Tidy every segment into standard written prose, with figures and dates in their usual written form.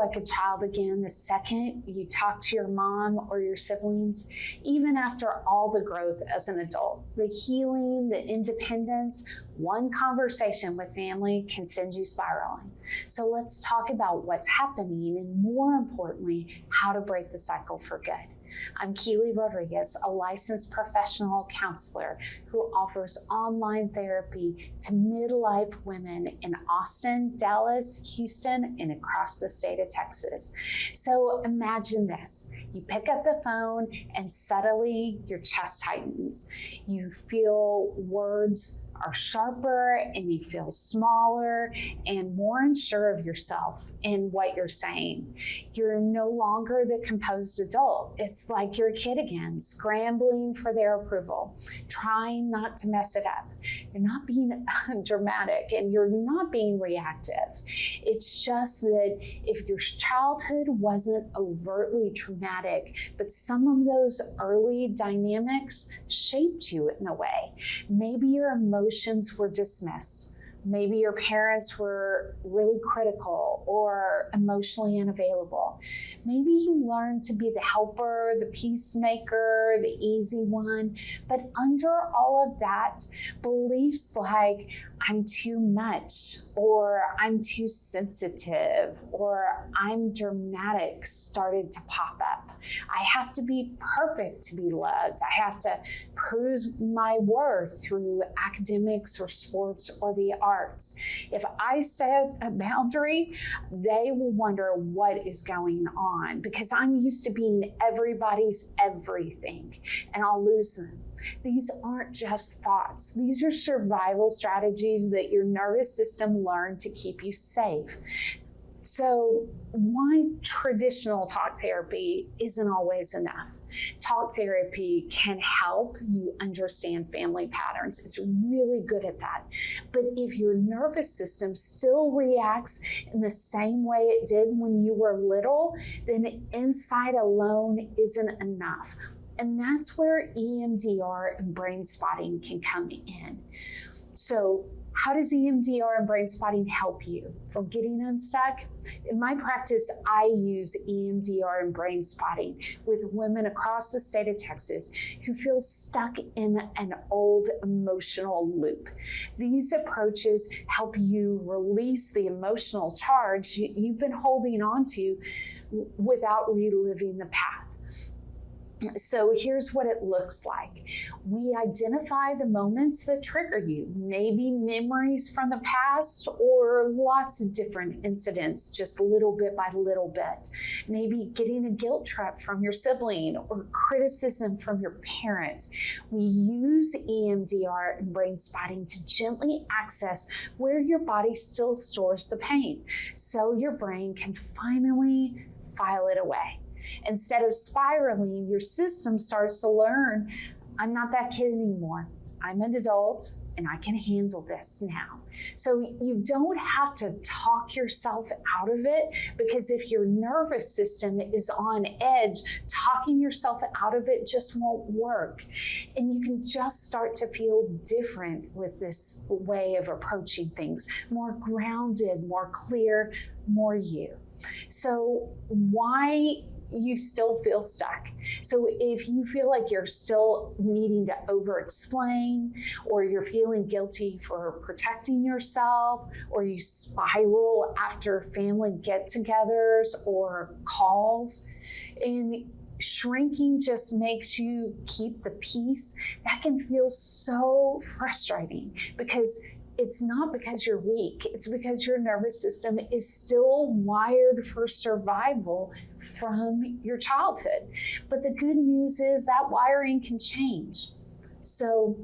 like a child again the second you talk to your mom or your siblings, even after all the growth as an adult. The healing, the independence, one conversation with family can send you spiraling. So let's talk about what's happening and, more importantly, how to break the cycle for good. I'm Keely Rodriguez, a licensed professional counselor who offers online therapy to midlife women in Austin, Dallas, Houston, and across the state of Texas. So imagine this. You pick up the phone and suddenly your chest tightens. You feel words are sharper and you feel smaller and more unsure of yourself and what you're saying. You're no longer the composed adult. It's like you're a kid again, scrambling for their approval, trying not to mess it up. You're not being dramatic and you're not being reactive. It's just that if your childhood wasn't overtly traumatic, but some of those early dynamics shaped you in a way. Maybe your emotions were dismissed. Maybe your parents were really critical or emotionally unavailable. Maybe you learned to be the helper, the peacemaker, the easy one. But under all of that, beliefs like I'm too much, or I'm too sensitive, or I'm dramatic started to pop up. I have to be perfect to be loved. I have to prove my worth through academics or sports or the arts. If I set a boundary, they will wonder what is going on because I'm used to being everybody's everything, and I'll lose them. These aren't just thoughts. These are survival strategies that your nervous system learned to keep you safe. So why traditional talk therapy isn't always enough? Talk therapy can help you understand family patterns. It's really good at that. But if your nervous system still reacts in the same way it did when you were little, then insight alone isn't enough. And that's where EMDR and Brainspotting can come in. So how does EMDR and Brainspotting help you from getting unstuck? In my practice, I use EMDR and Brainspotting with women across the state of Texas who feel stuck in an old emotional loop. These approaches help you release the emotional charge you've been holding on to without reliving the path. So here's what it looks like. We identify the moments that trigger you, maybe memories from the past or lots of different incidents, just little bit by little bit. Maybe getting a guilt trip from your sibling or criticism from your parent. We use EMDR and Brainspotting to gently access where your body still stores the pain, so your brain can finally file it away. Instead of spiraling, your system starts to learn, I'm not that kid anymore. I'm an adult and I can handle this now. So you don't have to talk yourself out of it, because if your nervous system is on edge, talking yourself out of it just won't work. And you can just start to feel different with this way of approaching things, more grounded, more clear, more you. So why you still feel stuck? So if you feel like you're still needing to over-explain, or you're feeling guilty for protecting yourself, or you spiral after family get-togethers or calls, and shrinking just makes you keep the peace, that can feel so frustrating, because it's not because you're weak. It's because your nervous system is still wired for survival from your childhood. But the good news is that wiring can change. So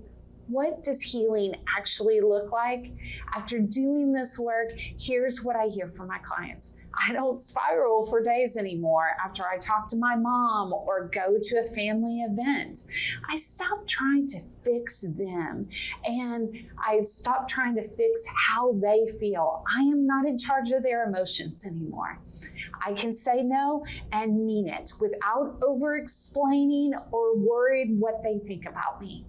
what does healing actually look like? After doing this work, here's what I hear from my clients. I don't spiral for days anymore after I talk to my mom or go to a family event. I stopped trying to fix them, and I stopped trying to fix how they feel. I am not in charge of their emotions anymore. I can say no and mean it without over-explaining or worried what they think about me.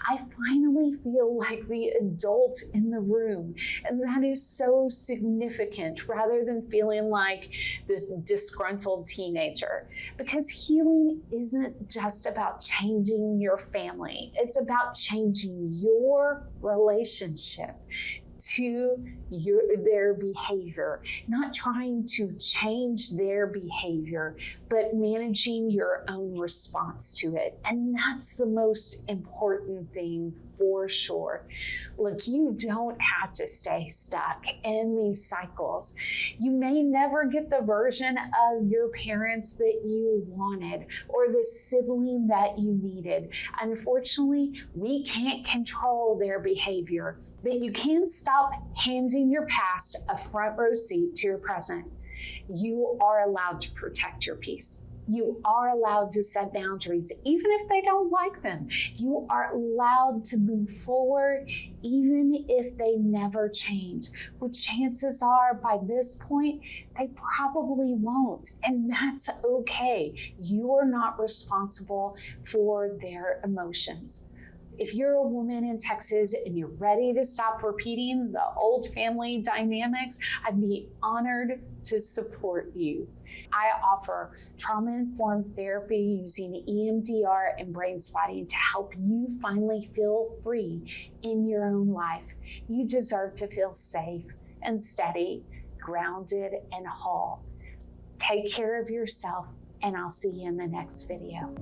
I finally feel like the adult in the room. And that is so significant rather than feeling like this disgruntled teenager. Because healing isn't just about changing your family, it's about changing your relationship to their behavior, not trying to change their behavior, but managing your own response to it. And that's the most important thing for sure. Look, you don't have to stay stuck in these cycles. You may never get the version of your parents that you wanted or the sibling that you needed. Unfortunately, we can't control their behavior. But you can stop handing your past a front row seat to your present. You are allowed to protect your peace. You are allowed to set boundaries, even if they don't like them. You are allowed to move forward, even if they never change, which chances are by this point, they probably won't. And that's okay. You are not responsible for their emotions. If you're a woman in Texas and you're ready to stop repeating the old family dynamics, I'd be honored to support you. I offer trauma-informed therapy using EMDR and Brainspotting to help you finally feel free in your own life. You deserve to feel safe and steady, grounded and whole. Take care of yourself, and I'll see you in the next video.